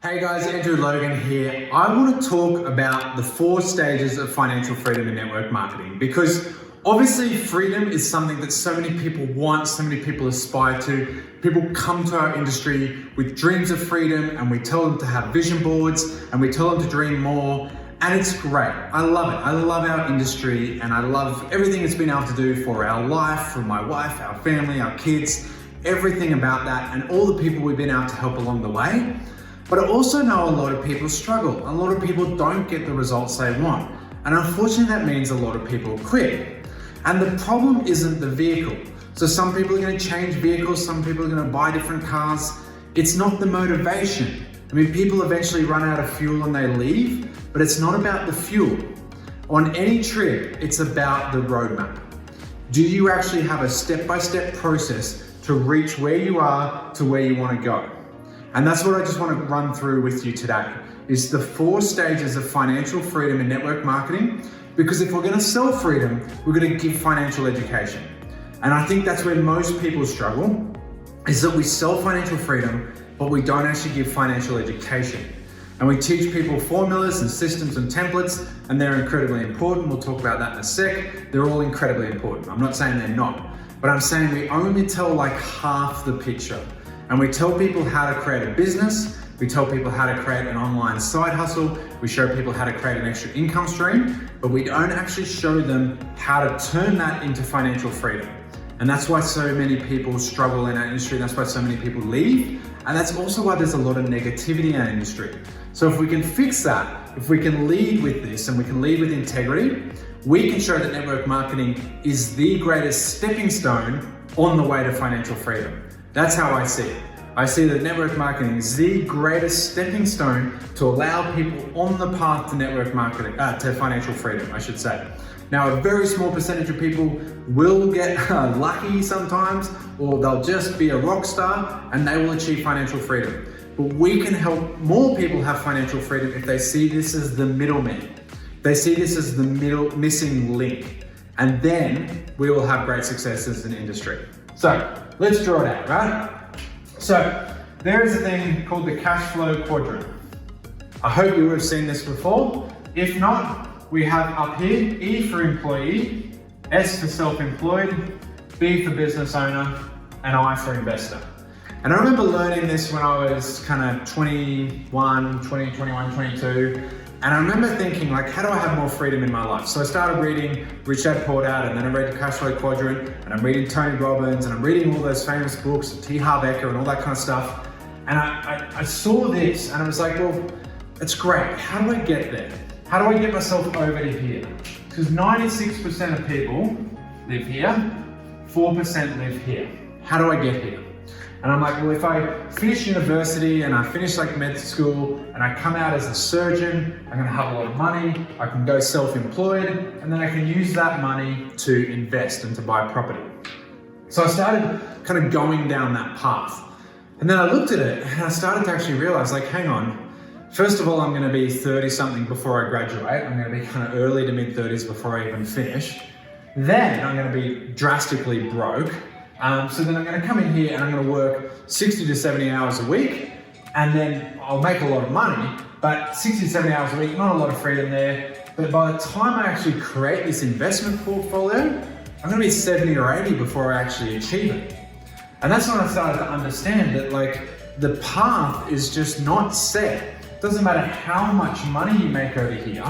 Hey guys, Andrew Logan here. I want to talk about the 4 stages of financial freedom in network marketing because obviously freedom is something that so many people want, so many people aspire to. People come to our industry with dreams of freedom and we tell them to have vision boards and we tell them to dream more, and it's great. I love it. I love our industry and I love everything it's been able to do for our life, for my wife, our family, our kids, everything about that and all the people we've been able to help along the way. But I also know a lot of people struggle. A lot of people don't get the results they want. And unfortunately, that means a lot of people quit. And the problem isn't the vehicle. So some people are going to change vehicles, some people are going to buy different cars. It's not the motivation. I mean, people eventually run out of fuel and they leave, but it's not about the fuel. On any trip, it's about the roadmap. Do you actually have a step-by-step process to reach where you are to where you want to go? And that's what I just want to run through with you today, is the 4 stages of financial freedom in network marketing. Because if we're going to sell freedom, we're going to give financial education. And I think that's where most people struggle, is that we sell financial freedom, but we don't actually give financial education. And we teach people formulas and systems and templates, and they're incredibly important. We'll talk about that in a sec. They're all incredibly important. I'm not saying they're not, but I'm saying we only tell like half the picture. And we tell people how to create a business, we tell people how to create an online side hustle, we show people how to create an extra income stream, but we don't actually show them how to turn that into financial freedom. And that's why so many people struggle in our industry, that's why so many people leave, and that's also why there's a lot of negativity in our industry. So if we can fix that, if we can lead with this and we can lead with integrity, we can show that network marketing is the greatest stepping stone on the way to financial freedom. That's how I see it. I see that network marketing is the greatest stepping stone to allow people on the path to network marketing, to financial freedom, I should say. Now, a very small percentage of people will get lucky sometimes, or they'll just be a rock star and they will achieve financial freedom. But we can help more people have financial freedom if they see this as the middleman. They see this as the missing link, and then we will have great success as an industry. So let's draw it out, right? So there is a thing called the cash flow quadrant. I hope you would have seen this before. If not, we have up here E for employee, S for self-employed, B for business owner, and I for investor. And I remember learning this when I was kind of 21, 22. And I remember thinking, like, how do I have more freedom in my life? So I started reading Rich Dad Poor Dad, and then I read the Cash Flow Quadrant, and I'm reading Tony Robbins, and I'm reading all those famous books, T. Harv Eker, and all that kind of stuff. And I saw this, and I was like, well, it's great. How do I get there? How do I get myself over to here? Because 96% of people live here, 4% live here. How do I get here? And I'm like, well, if I finish university and I finish like med school and I come out as a surgeon, I'm gonna have a lot of money, I can go self-employed, and then I can use that money to invest and to buy property. So I started kind of going down that path. And then I looked at it and I started to actually realize, like, hang on, first of all, I'm gonna be 30 something before I graduate. I'm gonna be kind of early to mid 30s before I even finish. Then I'm gonna be drastically broke. So then I'm going to come in here and I'm going to work 60 to 70 hours a week, and then I'll make a lot of money, but 60 to 70 hours a week, not a lot of freedom there. But by the time I actually create this investment portfolio, I'm going to be 70 or 80 before I actually achieve it. And that's when I started to understand that, like, the path is just not set. It doesn't matter how much money you make over here,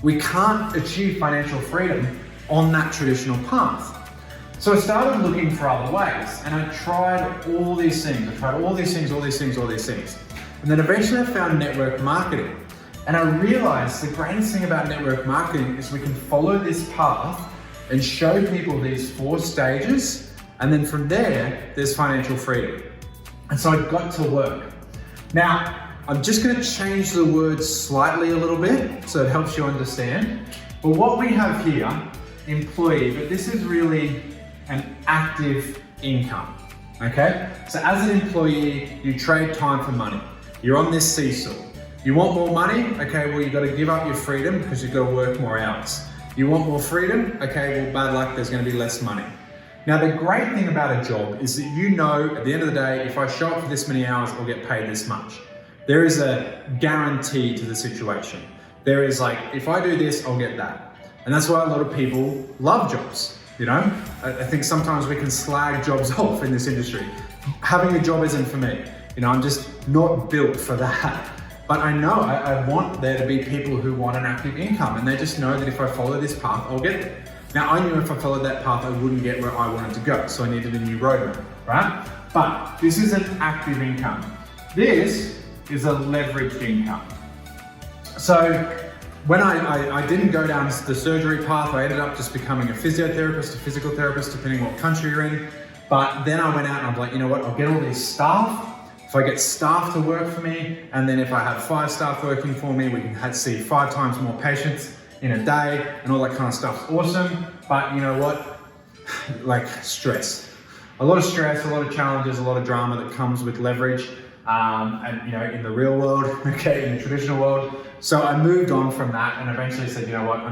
we can't achieve financial freedom on that traditional path. So I started looking for other ways, and I tried all these things. And then eventually I found network marketing. And I realized the greatest thing about network marketing is we can follow this path and show people these 4 stages. And then from there's financial freedom. And so I got to work. Now, I'm just gonna change the words slightly a little bit so it helps you understand. But what we have here, employee, but this is really an active income, okay? So as an employee, you trade time for money. You're on this seesaw. You want more money? Okay, well, you gotta give up your freedom because you've gotta work more hours. You want more freedom? Okay, well, bad luck, there's gonna be less money. Now, the great thing about a job is that you know, at the end of the day, if I show up for this many hours, I'll get paid this much. There is a guarantee to the situation. There is like, if I do this, I'll get that. And that's why a lot of people love jobs. You know, I think sometimes we can slag jobs off in this industry. Having a job isn't for me. You know, I'm just not built for that. But I know I want there to be people who want an active income, and they just know that if I follow this path, I'll get there. Now, I knew if I followed that path, I wouldn't get where I wanted to go. So I needed a new roadmap, right? But this is an active income. This is a leveraged income. So when I didn't go down the surgery path, I ended up just becoming a physiotherapist, a physical therapist, depending what country you're in. But then I went out and I'm like, you know what, I'll get all these staff. If I get staff to work for me, and then if I have 5 staff working for me, we can see 5 times more patients in a day, and all that kind of stuff's awesome. But you know what? Like stress. A lot of stress, a lot of challenges, a lot of drama that comes with leverage. And you know, in the real world, okay, in the traditional world. So I moved on from that and eventually said, you know what, I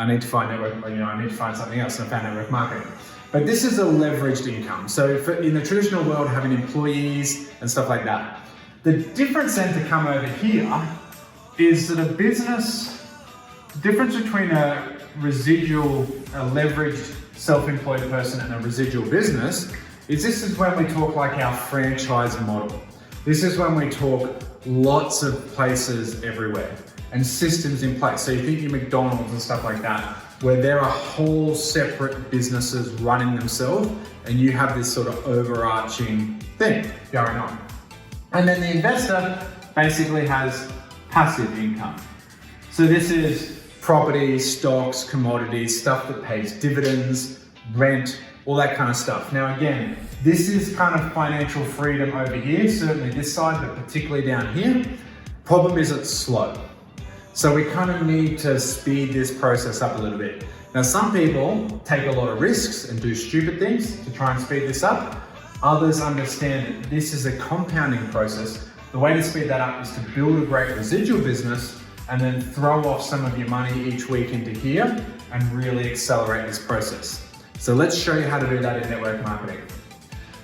need to find network, I need to find something else, and I found network marketing. But this is a leveraged income. So in the traditional world, having employees and stuff like that. The difference then to come over here is that the difference between a leveraged self-employed person and a residual business is this is when we talk like our franchise model. This is when we talk lots of places everywhere and systems in place. So you think your McDonald's and stuff like that, where there are whole separate businesses running themselves, and you have this sort of overarching thing going on. And then the investor basically has passive income. So this is property, stocks, commodities, stuff that pays dividends, rent, all that kind of stuff. Now again, this is kind of financial freedom over here, certainly this side, but particularly down here. Problem is it's slow. So we kind of need to speed this process up a little bit. Now some people take a lot of risks and do stupid things to try and speed this up. Others understand that this is a compounding process. The way to speed that up is to build a great residual business and then throw off some of your money each week into here and really accelerate this process. So let's show you how to do that in network marketing.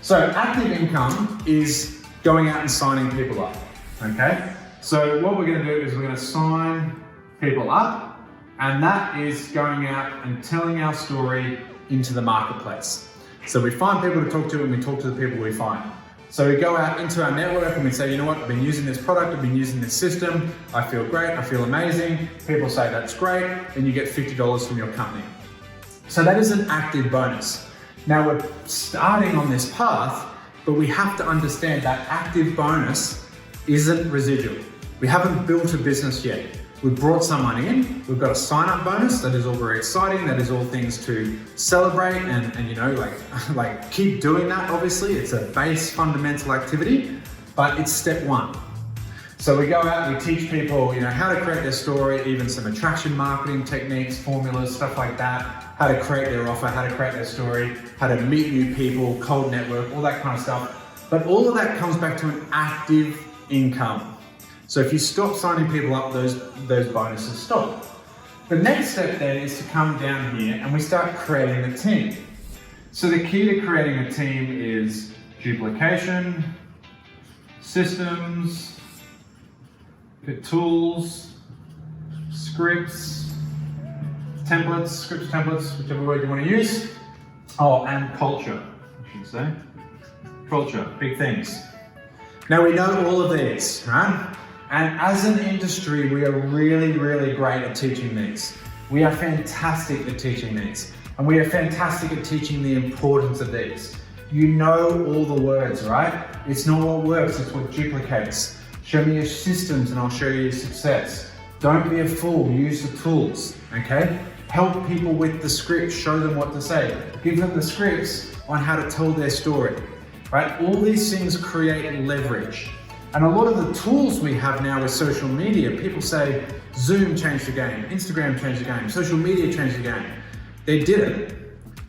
So active income is going out and signing people up, okay? So what we're gonna do is we're gonna sign people up, and that is going out and telling our story into the marketplace. So we find people to talk to, and we talk to the people we find. So we go out into our network and we say, you know what, I've been using this product, I've been using this system, I feel great, I feel amazing. People say that's great, and you get $50 from your company. So that is an active bonus. Now we're starting on this path, but we have to understand that active bonus isn't residual. We haven't built a business yet. We've brought someone in, we've got a sign-up bonus, that is all very exciting, that is all things to celebrate and you know, like keep doing that, obviously. It's a base fundamental activity, but it's step 1. So we go out and we teach people, you know, how to create their story, even some attraction marketing techniques, formulas, stuff like that, how to create their offer, how to create their story, how to meet new people, cold network, all that kind of stuff. But all of that comes back to an active income. So if you stop signing people up, those bonuses stop. The next step then is to come down here and we start creating a team. So the key to creating a team is duplication, systems, tools, scripts, templates, whichever word you want to use. Oh, and culture, I should say. Culture, big things. Now we know all of these, right? And as an industry, we are really, really great at teaching these. We are fantastic at teaching these. And we are fantastic at teaching the importance of these. You know all the words, right? It's not what works, it's what duplicates. Show me your systems and I'll show you your success. Don't be a fool, use the tools, okay? Help people with the scripts, show them what to say. Give them the scripts on how to tell their story, right? All these things create leverage. And a lot of the tools we have now with social media, people say Zoom changed the game, Instagram changed the game, social media changed the game. They didn't,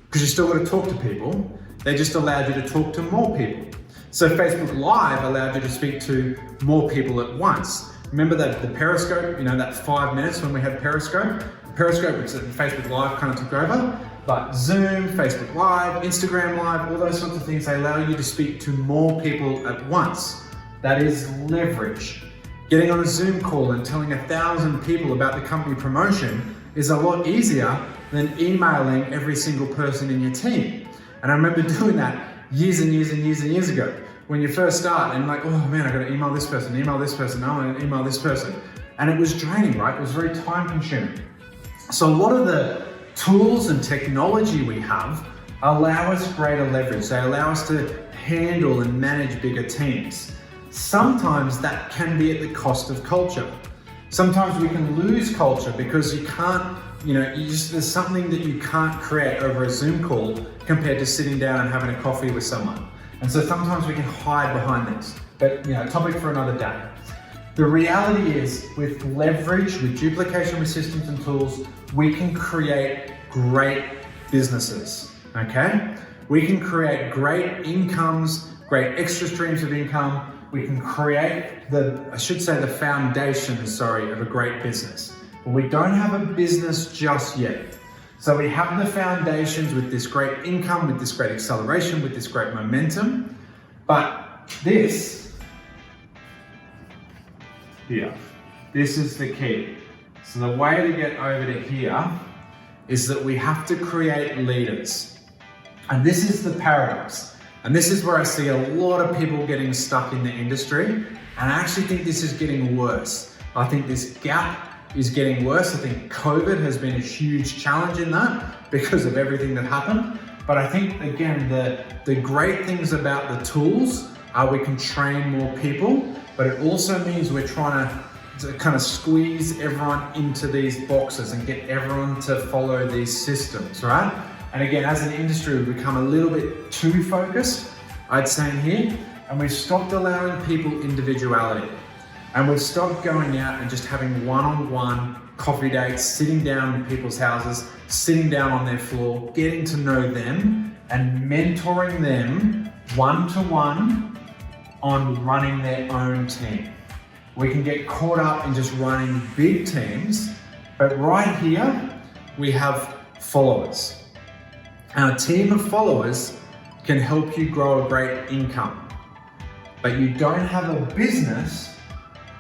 because you still got to talk to people. They just allowed you to talk to more people. So Facebook Live allowed you to speak to more people at once. Remember that the Periscope, you know, that 5 minutes when we had Periscope? Periscope, which Facebook Live kind of took over, but Zoom, Facebook Live, Instagram Live, all those sorts of things, they allow you to speak to more people at once. That is leverage. Getting on a Zoom call and telling 1,000 people about the company promotion is a lot easier than emailing every single person in your team. And I remember doing that years and years and years and years ago. When you first start and like, oh man, I gotta email this person, email this person, now I'm gonna email this person. And it was draining, right? It was very time consuming. So a lot of the tools and technology we have allow us greater leverage. They allow us to handle and manage bigger teams. Sometimes that can be at the cost of culture. Sometimes we can lose culture because you can't, there's something that you can't create over a Zoom call compared to sitting down and having a coffee with someone. And so sometimes we can hide behind this, but topic for another day. The reality is with leverage, with duplication with systems and tools, we can create great businesses, okay? We can create great incomes, great extra streams of income. We can create the foundations, of a great business. But we don't have a business just yet. So we have the foundations with this great income, with this great acceleration, with this great momentum. But this is the key. So the way to get over to here is that we have to create leaders. And this is the paradox. And this is where I see a lot of people getting stuck in the industry. And I actually think this is getting worse. I think this gap is getting worse. I think COVID has been a huge challenge in that because of everything that happened. But I think, again, the great things about the tools are we can train more people, but it also means we're trying to kind of squeeze everyone into these boxes and get everyone to follow these systems, right? And again, as an industry, we've become a little bit too focused, I'd say in here, and we've stopped allowing people individuality. And we've stopped going out and just having one-on-one coffee dates, sitting down in people's houses, sitting down on their floor, getting to know them and mentoring them one-to-one on running their own team. We can get caught up in just running big teams, but right here, we have followers. Our team of followers can help you grow a great income, but you don't have a business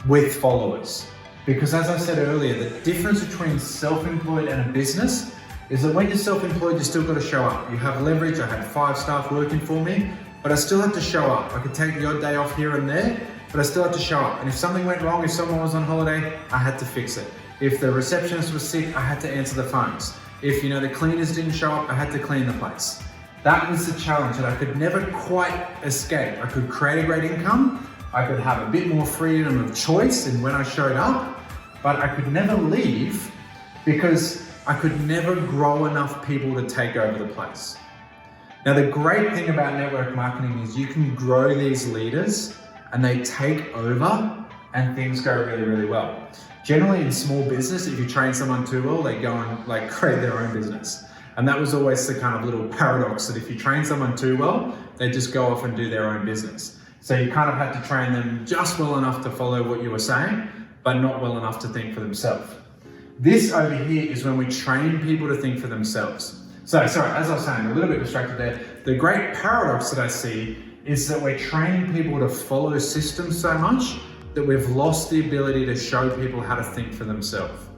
with followers. Because as I said earlier, the difference between self-employed and a business is that when you're self-employed, you still got to show up. You have leverage. I had 5 staff working for me, but I still had to show up. I could take the odd day off here and there, but I still had to show up. And if something went wrong, if someone was on holiday, I had to fix it. If the receptionist was sick, I had to answer the phones. If the cleaners didn't show up, I had to clean the place. That was the challenge that I could never quite escape. I could create a great income. I could have a bit more freedom of choice in when I showed up, but I could never leave because I could never grow enough people to take over the place. Now, the great thing about network marketing is you can grow these leaders and they take over and things go really, really well. Generally in small business, if you train someone too well, they go and create their own business. And that was always the kind of little paradox that if you train someone too well, they just go off and do their own business. So you kind of had to train them just well enough to follow what you were saying, but not well enough to think for themselves. This over here is when we train people to think for themselves. So, sorry, as I was saying, a little bit distracted there. The great paradox that I see is that we're training people to follow systems so much that we've lost the ability to show people how to think for themselves.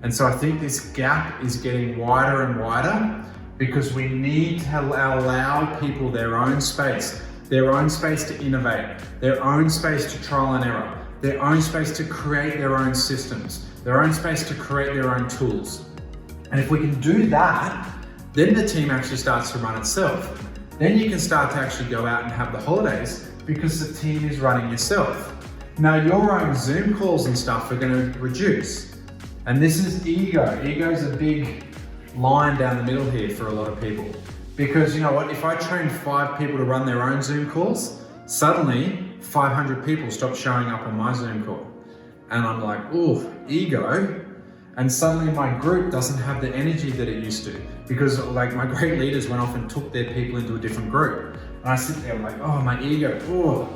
And so I think this gap is getting wider and wider because we need to allow people their own space to innovate, their own space to trial and error, their own space to create their own systems, their own space to create their own tools. And if we can do that, then the team actually starts to run itself. Then you can start to actually go out and have the holidays because the team is running yourself. Now your own Zoom calls and stuff are going to reduce. And this is ego. Ego is a big line down the middle here for a lot of people. Because you know what, if I train 5 people to run their own Zoom calls, suddenly 500 people stop showing up on my Zoom call. And I'm like, oh, ego. And suddenly my group doesn't have the energy that it used to because my great leaders went off and took their people into a different group. And I sit there like, oh, my ego, oh.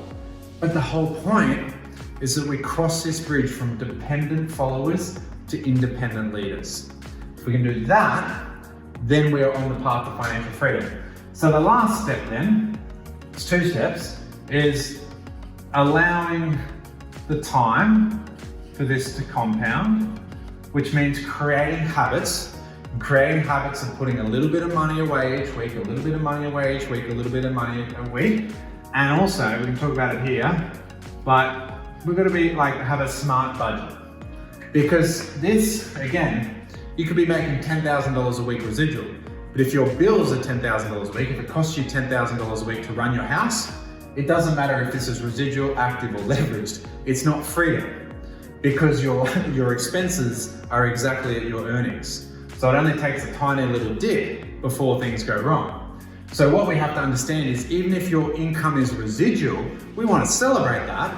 But the whole point is that we cross this bridge from dependent followers to independent leaders. If we can do that, then we are on the path to financial freedom. So the last step then, it's 2 steps, is allowing the time for this to compound, which means creating habits. And creating habits of putting a little bit of money away each week, a little bit of money away each week, a little bit of money a week. And also, we can talk about it here, but we've got to be like, have a smart budget. Because this, again, you could be making $10,000 a week residual, but if your bills are $10,000 a week, if it costs you $10,000 a week to run your house, it doesn't matter if this is residual, active, or leveraged. It's not freedom, because your expenses are exactly at your earnings. So it only takes a tiny little dip before things go wrong. So what we have to understand is, even if your income is residual, we want to celebrate that.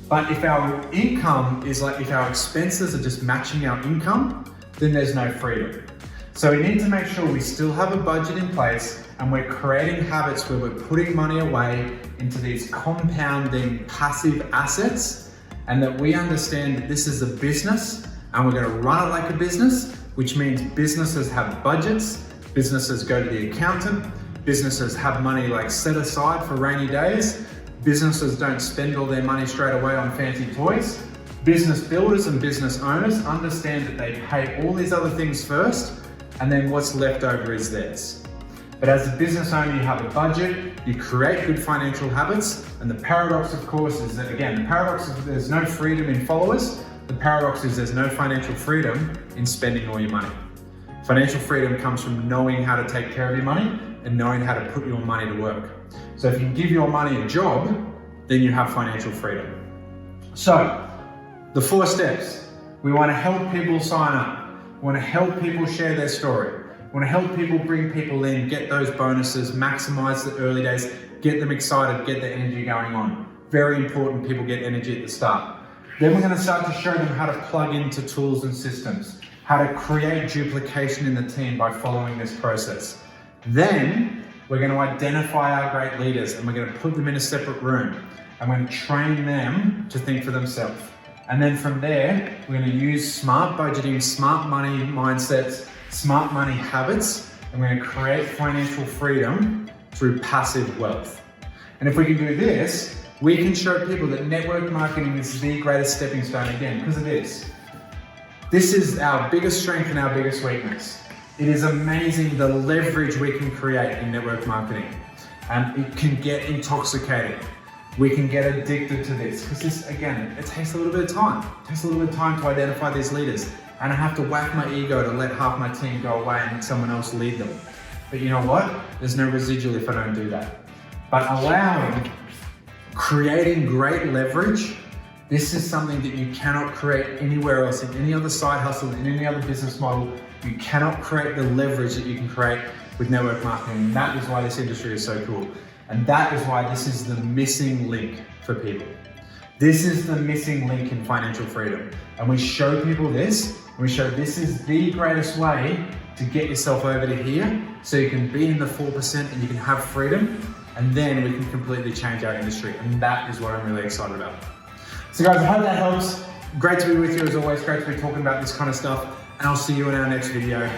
But if our income is like, if our expenses are just matching our income, then there's no freedom. So we need to make sure we still have a budget in place, and we're creating habits where we're putting money away into these compounding passive assets, and that we understand that this is a business and we're going to run it like a business, which means businesses have budgets, businesses go to the accountant, businesses have money like set aside for rainy days, businesses don't spend all their money straight away on fancy toys. Business builders and business owners understand that they pay all these other things first, and then what's left over is theirs. But as a business owner, you have a budget, you create good financial habits, and the paradox, of course, is that, again, the paradox is that there's no freedom in followers. The paradox is there's no financial freedom in spending all your money. Financial freedom comes from knowing how to take care of your money and knowing how to put your money to work. So if you can give your money a job, then you have financial freedom. So, the 4 steps. We want to help people sign up. We want to help people share their story. We want to help people bring people in, get those bonuses, maximize the early days, get them excited, get the energy going on. Very important, people get energy at the start. Then we're going to start to show them how to plug into tools and systems, how to create duplication in the team by following this process. Then we're going to identify our great leaders, and we're going to put them in a separate room. I'm going to train them to think for themselves. And then from there, we're going to use smart budgeting, smart money mindsets, smart money habits, and we're going to create financial freedom through passive wealth. And if we can do this, we can show people that network marketing is the greatest stepping stone, again, because it is. This is our biggest strength and our biggest weakness. It is amazing the leverage we can create in network marketing, and it can get intoxicating. We can get addicted to this, because this, again, it takes a little bit of time. It takes a little bit of time to identify these leaders, and I have to whack my ego to let half my team go away and someone else lead them. But you know what? There's no residual if I don't do that. But creating great leverage, this is something that you cannot create anywhere else, in any other side hustle, in any other business model. You cannot create the leverage that you can create with network marketing. And that is why this industry is so cool. And that is why this is the missing link for people. This is the missing link in financial freedom. And we show people this, and we show this is the greatest way to get yourself over to here, so you can be in the 4% and you can have freedom, and then we can completely change our industry. And that is what I'm really excited about. So guys, I hope that helps. Great to be with you as always. Great to be talking about this kind of stuff. And I'll see you in our next video.